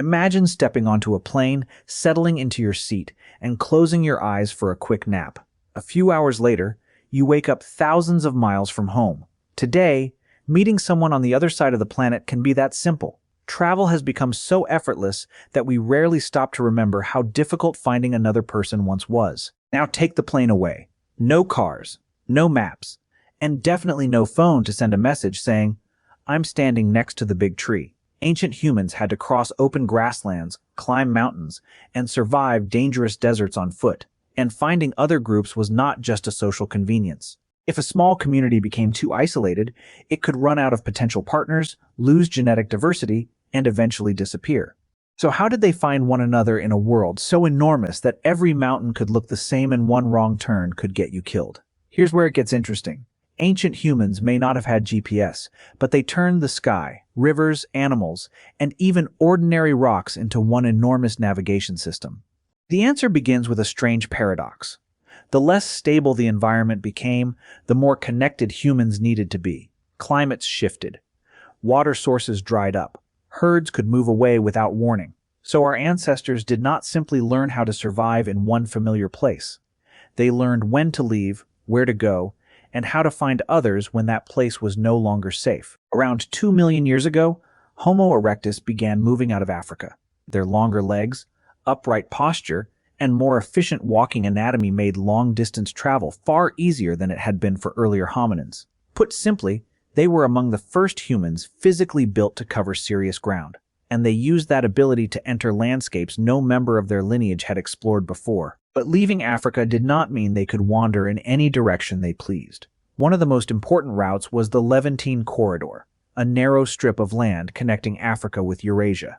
Imagine stepping onto a plane, settling into your seat, and closing your eyes for a quick nap. A few hours later, you wake up thousands of miles from home. Today, meeting someone on the other side of the planet can be that simple. Travel has become so effortless that we rarely stop to remember how difficult finding another person once was. Now take the plane away. No cars, no maps, and definitely no phone to send a message saying, "I'm standing next to the big tree." Ancient humans had to cross open grasslands, climb mountains, and survive dangerous deserts on foot. And finding other groups was not just a social convenience. If a small community became too isolated, it could run out of potential partners, lose genetic diversity, and eventually disappear. So how did they find one another in a world so enormous that every mountain could look the same and one wrong turn could get you killed? Here's where it gets interesting. Ancient humans may not have had GPS, but they turned the sky, rivers, animals, and even ordinary rocks into one enormous navigation system. The answer begins with a strange paradox. The less stable the environment became, the more connected humans needed to be. Climates shifted. Water sources dried up. Herds could move away without warning. So our ancestors did not simply learn how to survive in one familiar place. They learned when to leave, where to go, and how to find others when that place was no longer safe. Around 2 million years ago, Homo erectus began moving out of Africa. Their longer legs, upright posture, and more efficient walking anatomy made long-distance travel far easier than it had been for earlier hominins. Put simply, they were among the first humans physically built to cover serious ground, and they used that ability to enter landscapes no member of their lineage had explored before. But leaving Africa did not mean they could wander in any direction they pleased. One of the most important routes was the Levantine corridor, a narrow strip of land connecting Africa with Eurasia.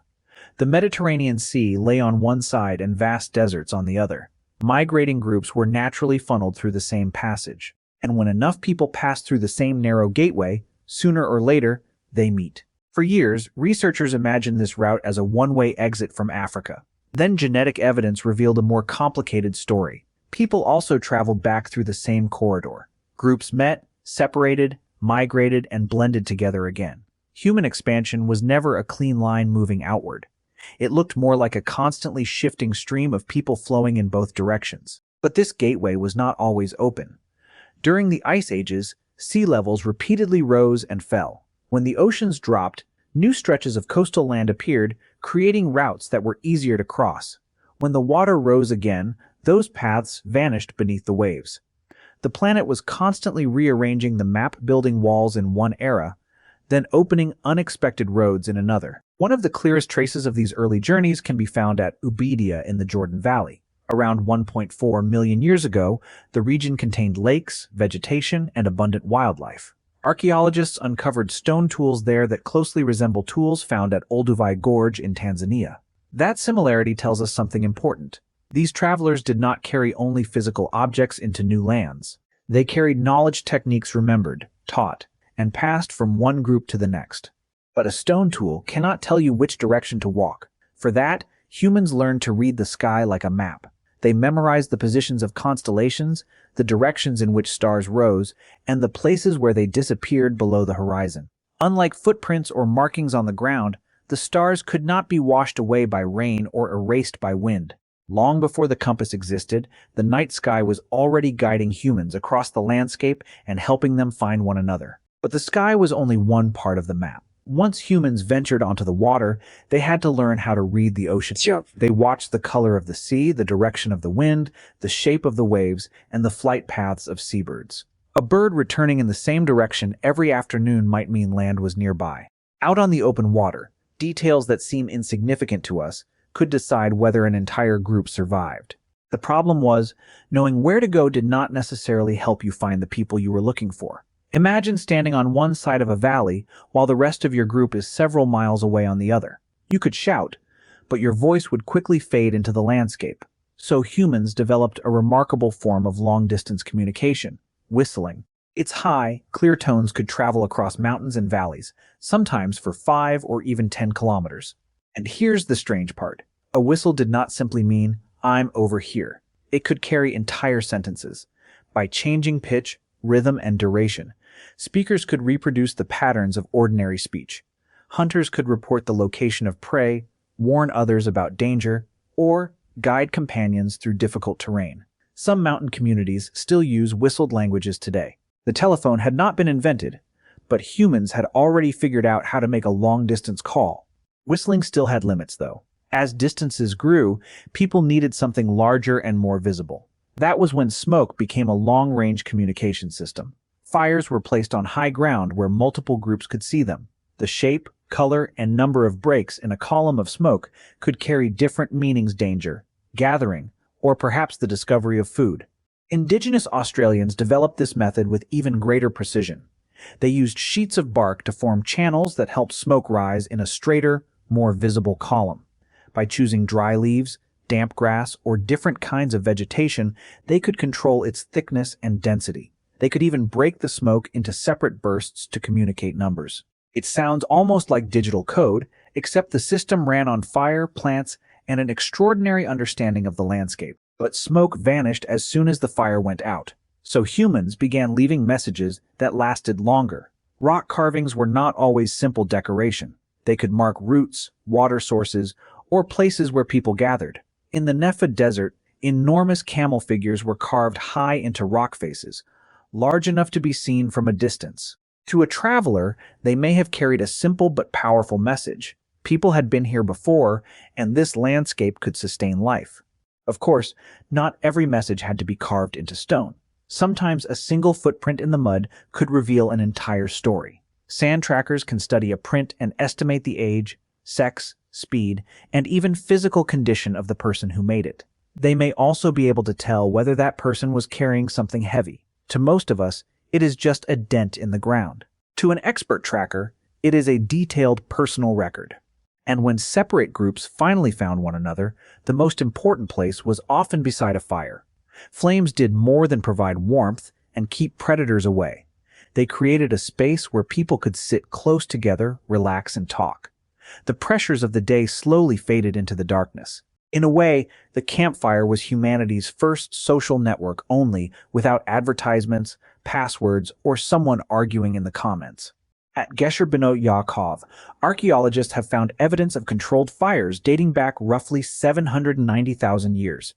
The Mediterranean Sea lay on one side and vast deserts on the other. Migrating groups were naturally funneled through the same passage, and when enough people passed through the same narrow gateway, sooner or later, they meet. For years, researchers imagined this route as a one-way exit from Africa. Then genetic evidence revealed a more complicated story. People also traveled back through the same corridor. Groups met, separated, migrated, and blended together again. Human expansion was never a clean line moving outward. It looked more like a constantly shifting stream of people flowing in both directions. But this gateway was not always open. During the ice ages, sea levels repeatedly rose and fell. When the oceans dropped, new stretches of coastal land appeared, creating routes that were easier to cross. When the water rose again, those paths vanished beneath the waves. The planet was constantly rearranging the map-building walls in one era, then opening unexpected roads in another. One of the clearest traces of these early journeys can be found at Ubeidia in the Jordan Valley. Around 1.4 million years ago, the region contained lakes, vegetation, and abundant wildlife. Archaeologists uncovered stone tools there that closely resemble tools found at Olduvai Gorge in Tanzania. That similarity tells us something important. These travelers did not carry only physical objects into new lands. They carried knowledge, techniques remembered, taught, and passed from one group to the next. But a stone tool cannot tell you which direction to walk. For that, humans learned to read the sky like a map. They memorized the positions of constellations, the directions in which stars rose, and the places where they disappeared below the horizon. Unlike footprints or markings on the ground, the stars could not be washed away by rain or erased by wind. Long before the compass existed, the night sky was already guiding humans across the landscape and helping them find one another. But the sky was only one part of the map. Once humans ventured onto the water, they had to learn how to read the ocean. They watched the color of the sea, the direction of the wind, the shape of the waves, and the flight paths of seabirds. A bird returning in the same direction every afternoon might mean land was nearby. Out on the open water, details that seem insignificant to us could decide whether an entire group survived. The problem was, knowing where to go did not necessarily help you find the people you were looking for. Imagine standing on one side of a valley while the rest of your group is several miles away on the other. You could shout, but your voice would quickly fade into the landscape. So humans developed a remarkable form of long-distance communication, whistling. Its high, clear tones could travel across mountains and valleys, sometimes for 5 or even 10 kilometers. And here's the strange part. A whistle did not simply mean, "I'm over here." It could carry entire sentences. By changing pitch, rhythm, and duration, speakers could reproduce the patterns of ordinary speech. Hunters could report the location of prey, warn others about danger, or guide companions through difficult terrain. Some mountain communities still use whistled languages today. The telephone had not been invented, but humans had already figured out how to make a long-distance call. Whistling still had limits, though. As distances grew, people needed something larger and more visible. That was when smoke became a long-range communication system. Fires were placed on high ground where multiple groups could see them. The shape, color, and number of breaks in a column of smoke could carry different meanings: danger, gathering, or perhaps the discovery of food. Indigenous Australians developed this method with even greater precision. They used sheets of bark to form channels that helped smoke rise in a straighter, more visible column. By choosing dry leaves, damp grass, or different kinds of vegetation, they could control its thickness and density. They could even break the smoke into separate bursts to communicate numbers. It sounds almost like digital code, except the system ran on fire, plants, and an extraordinary understanding of the landscape. But smoke vanished as soon as the fire went out. So humans began leaving messages that lasted longer. Rock carvings were not always simple decoration. They could mark routes, water sources, or places where people gathered. In the Nefa Desert, enormous camel figures were carved high into rock faces, large enough to be seen from a distance. To a traveler, they may have carried a simple but powerful message. People had been here before, and this landscape could sustain life. Of course, not every message had to be carved into stone. Sometimes a single footprint in the mud could reveal an entire story. Sand trackers can study a print and estimate the age, sex, speed, and even physical condition of the person who made it. They may also be able to tell whether that person was carrying something heavy. To most of us, it is just a dent in the ground. To an expert tracker, it is a detailed personal record. And when separate groups finally found one another, the most important place was often beside a fire. Flames did more than provide warmth and keep predators away. They created a space where people could sit close together, relax, and talk. The pressures of the day slowly faded into the darkness. In a way, the campfire was humanity's first social network, only without advertisements, passwords, or someone arguing in the comments. At Gesher Benot Yaakov, archaeologists have found evidence of controlled fires dating back roughly 790,000 years.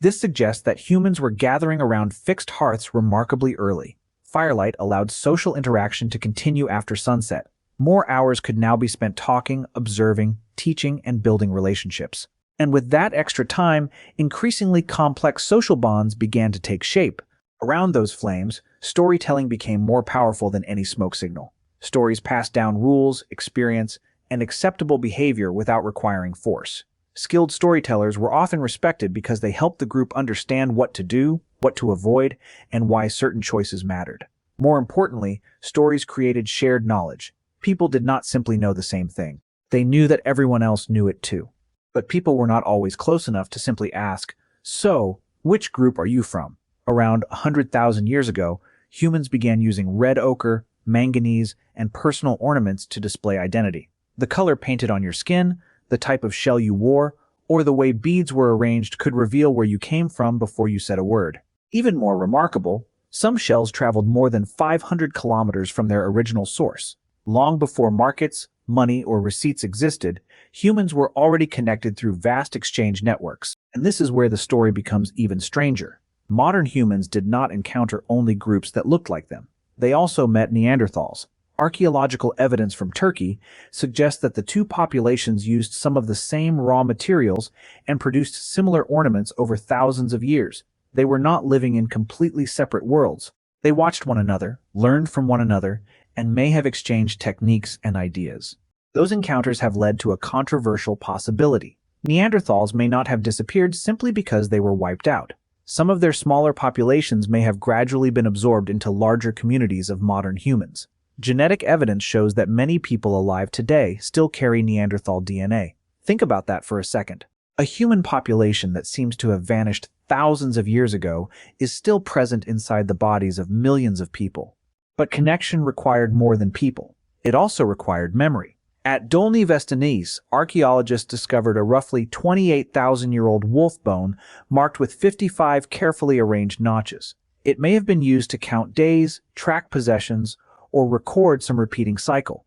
This suggests that humans were gathering around fixed hearths remarkably early. Firelight allowed social interaction to continue after sunset. More hours could now be spent talking, observing, teaching, and building relationships. And with that extra time, increasingly complex social bonds began to take shape. Around those flames, storytelling became more powerful than any smoke signal. Stories passed down rules, experience, and acceptable behavior without requiring force. Skilled storytellers were often respected because they helped the group understand what to do, what to avoid, and why certain choices mattered. More importantly, stories created shared knowledge. People did not simply know the same thing. They knew that everyone else knew it too. But people were not always close enough to simply ask, "So, which group are you from?" Around 100,000 years ago, humans began using red ochre, manganese, and personal ornaments to display identity. The color painted on your skin, the type of shell you wore, or the way beads were arranged could reveal where you came from before you said a word. Even more remarkable, some shells traveled more than 500 kilometers from their original source. Long before markets, money, or receipts existed, humans were already connected through vast exchange networks. And this is where the story becomes even stranger. Modern humans did not encounter only groups that looked like them. They also met Neanderthals. Archaeological evidence from Turkey suggests that the two populations used some of the same raw materials and produced similar ornaments over thousands of years. They were not living in completely separate worlds. They watched one another, learned from one another, and may have exchanged techniques and ideas. Those encounters have led to a controversial possibility. Neanderthals may not have disappeared simply because they were wiped out. Some of their smaller populations may have gradually been absorbed into larger communities of modern humans. Genetic evidence shows that many people alive today still carry Neanderthal DNA. Think about that for a second. A human population that seems to have vanished thousands of years ago is still present inside the bodies of millions of people. But connection required more than people. It also required memory. At Dolny Vestinice, archaeologists discovered a roughly 28,000-year-old wolf bone marked with 55 carefully arranged notches. It may have been used to count days, track possessions, or record some repeating cycle.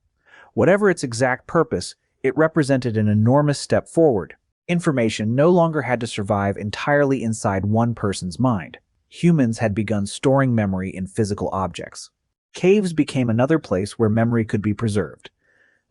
Whatever its exact purpose, It represented an enormous step forward. Information no longer had to survive entirely inside one person's mind. Humans had begun storing memory in physical objects. Caves became another place where memory could be preserved.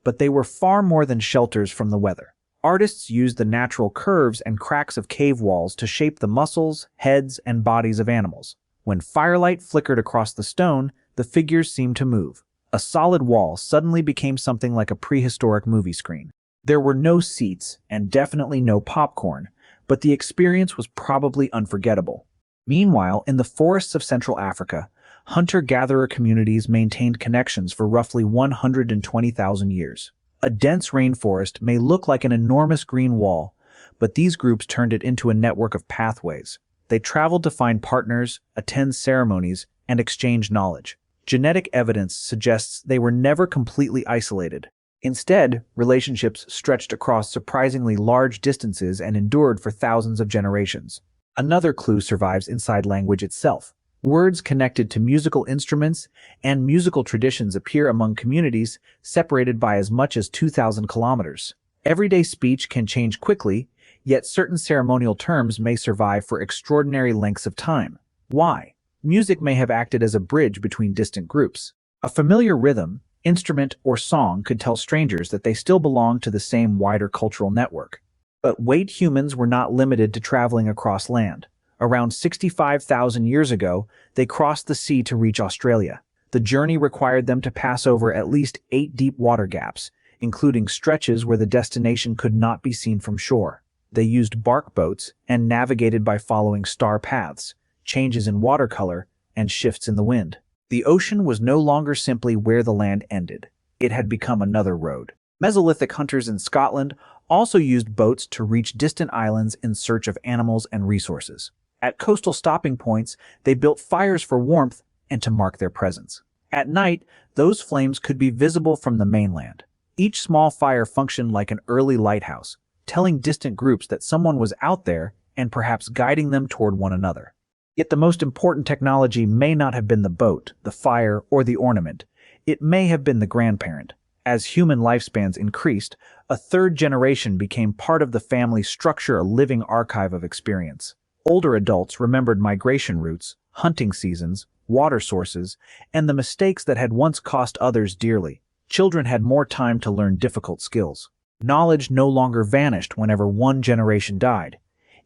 But they were far more than shelters from the weather. Artists used the natural curves and cracks of cave walls to shape the muscles, heads, and bodies of animals. When firelight flickered across the stone, the figures seemed to move. A solid wall suddenly became something like a prehistoric movie screen. There were no seats and definitely no popcorn, but the experience was probably unforgettable. Meanwhile, in the forests of Central Africa, hunter-gatherer communities maintained connections for roughly 120,000 years. A dense rainforest may look like an enormous green wall, but these groups turned it into a network of pathways. They traveled to find partners, attend ceremonies, and exchange knowledge. Genetic evidence suggests they were never completely isolated. Instead, relationships stretched across surprisingly large distances and endured for thousands of generations. Another clue survives inside language itself. Words connected to musical instruments and musical traditions appear among communities separated by as much as 2,000 kilometers. Everyday speech can change quickly, yet certain ceremonial terms may survive for extraordinary lengths of time. Why? Music may have acted as a bridge between distant groups. A familiar rhythm, instrument, or song could tell strangers that they still belong to the same wider cultural network. But wait, humans were not limited to traveling across land. Around 65,000 years ago, they crossed the sea to reach Australia. The journey required them to pass over at least 8 deep water gaps, including stretches where the destination could not be seen from shore. They used bark boats and navigated by following star paths, changes in water color, and shifts in the wind. The ocean was no longer simply where the land ended. It had become another road. Mesolithic hunters in Scotland also used boats to reach distant islands in search of animals and resources. At coastal stopping points, they built fires for warmth and to mark their presence. At night, those flames could be visible from the mainland. Each small fire functioned like an early lighthouse, telling distant groups that someone was out there and perhaps guiding them toward one another. Yet the most important technology may not have been the boat, the fire, or the ornament. It may have been the grandparent. As human lifespans increased, a third generation became part of the family structure, a living archive of experience. Older adults remembered migration routes, hunting seasons, water sources, and the mistakes that had once cost others dearly. Children had more time to learn difficult skills. Knowledge no longer vanished whenever one generation died.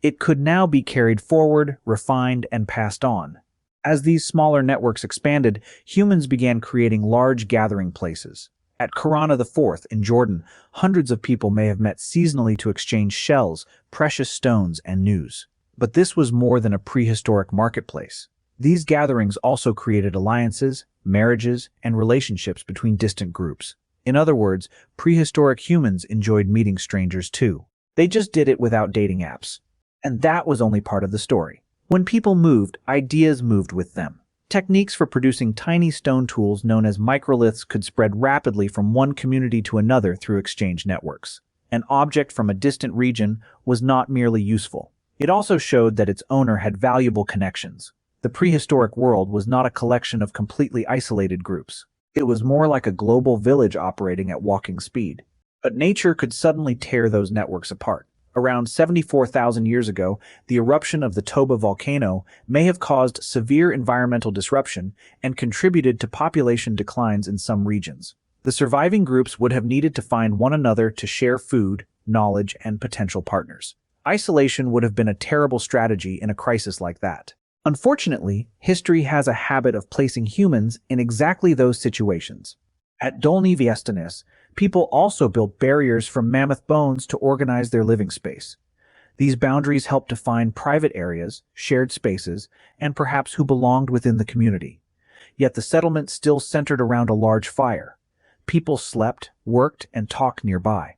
It could now be carried forward, refined, and passed on. As these smaller networks expanded, humans began creating large gathering places. At Karana IV in Jordan, hundreds of people may have met seasonally to exchange shells, precious stones, and news. But this was more than a prehistoric marketplace. These gatherings also created alliances, marriages, and relationships between distant groups. In other words, prehistoric humans enjoyed meeting strangers too. They just did it without dating apps. And that was only part of the story. When people moved, ideas moved with them. Techniques for producing tiny stone tools known as microliths could spread rapidly from one community to another through exchange networks. An object from a distant region was not merely useful. It also showed that its owner had valuable connections. The prehistoric world was not a collection of completely isolated groups. It was more like a global village operating at walking speed. But nature could suddenly tear those networks apart. Around 74,000 years ago, the eruption of the Toba volcano may have caused severe environmental disruption and contributed to population declines in some regions. The surviving groups would have needed to find one another to share food, knowledge, and potential partners. Isolation would have been a terrible strategy in a crisis like that. Unfortunately, history has a habit of placing humans in exactly those situations. At Dolny Viestanis, people also built barriers from mammoth bones to organize their living space. These boundaries helped define private areas, shared spaces, and perhaps who belonged within the community. Yet the settlement still centered around a large fire. People slept, worked, and talked nearby.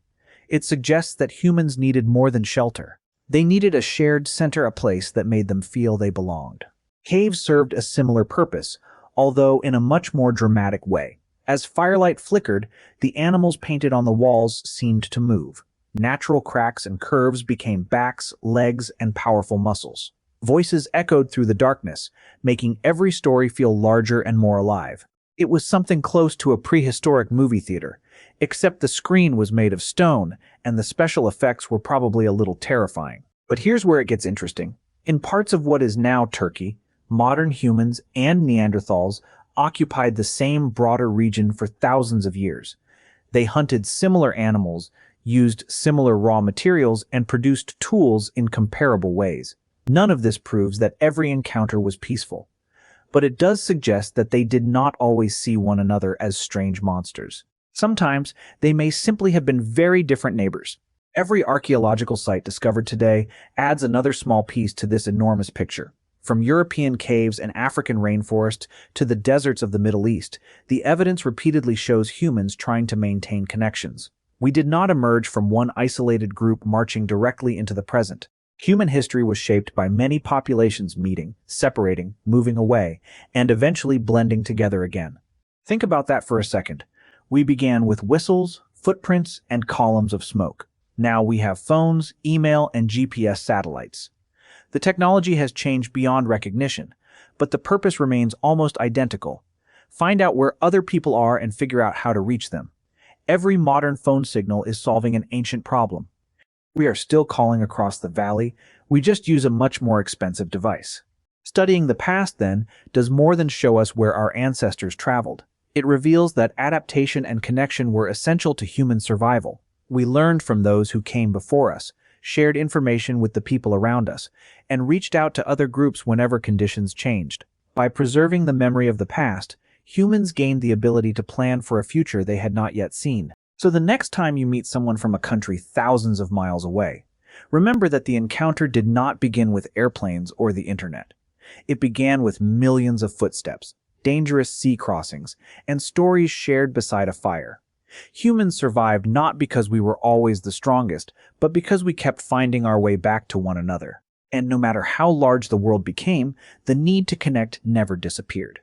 It suggests that humans needed more than shelter. They needed a shared center, a place that made them feel they belonged. Caves served a similar purpose, although in a much more dramatic way. As firelight flickered, the animals painted on the walls seemed to move. Natural cracks and curves became backs, legs, and powerful muscles. Voices echoed through the darkness, making every story feel larger and more alive. It was something close to a prehistoric movie theater, Except the screen was made of stone, and the special effects were probably a little terrifying. But here's where it gets interesting. In parts of what is now Turkey, modern humans and Neanderthals occupied the same broader region for thousands of years. They hunted similar animals, used similar raw materials, and produced tools in comparable ways. None of this proves that every encounter was peaceful, but it does suggest that they did not always see one another as strange monsters. Sometimes they may simply have been very different neighbors. Every archaeological site discovered today adds another small piece to this enormous picture. From European caves and African rainforests to the deserts of the Middle East, the evidence repeatedly shows humans trying to maintain connections. We did not emerge from one isolated group marching directly into the present. Human history was shaped by many populations meeting, separating, moving away, and eventually blending together again. Think about that for a second. We began with whistles, footprints, and columns of smoke. Now we have phones, email, and GPS satellites. The technology has changed beyond recognition, but the purpose remains almost identical. Find out where other people are and figure out how to reach them. Every modern phone signal is solving an ancient problem. We are still calling across the valley, we just use a much more expensive device. Studying the past, then, does more than show us where our ancestors traveled. It reveals that adaptation and connection were essential to human survival. We learned from those who came before us, shared information with the people around us, and reached out to other groups whenever conditions changed. By preserving the memory of the past, humans gained the ability to plan for a future they had not yet seen. So the next time you meet someone from a country thousands of miles away, remember that the encounter did not begin with airplanes or the internet. It began with millions of footsteps, dangerous sea crossings, and stories shared beside a fire. Humans survived not because we were always the strongest, but because we kept finding our way back to one another. And no matter how large the world became, the need to connect never disappeared.